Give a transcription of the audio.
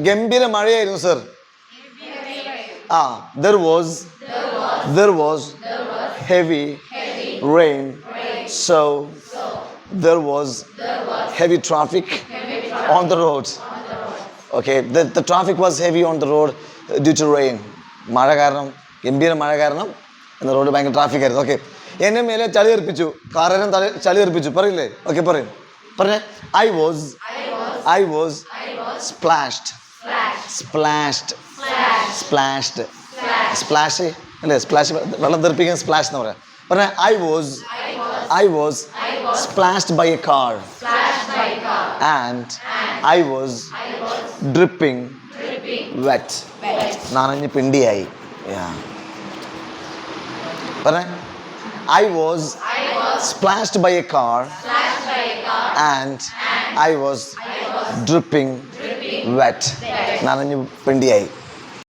ഗംഭീര മഴയായിരുന്നു sir. There was heavy rain, so there was heavy traffic on the road. Okay, the traffic was heavy on the road due to rain. മഴ കാരണം, ഗംഭീര മഴ കാരണം എന്ന റോഡ് ഭയങ്കര ട്രാഫിക് ആയിരുന്നു. ഓക്കെ, എന്നെ മേലെ ചളി തെറിപ്പിച്ചു, കാറേനും ചളി തെറിപ്പിച്ചു. പറയില്ലേ? ഓക്കെ, പറഞ്ഞേ. I was splashed അല്ലേ? സ്പ്ലാഷ് വെള്ളം തെറിപ്പിക്കാൻ സ്പ്ലാഷ് എന്ന് പറയാം. പറഞ്ഞേ, I was splashed by a car and I was dripping wet. നനഞ്ഞ് പിണ്ടിയായി. പറഞ്ഞേ, I was splashed by a car and I was dripping wet. നനഞ്ഞ് പിണ്ടിയായി.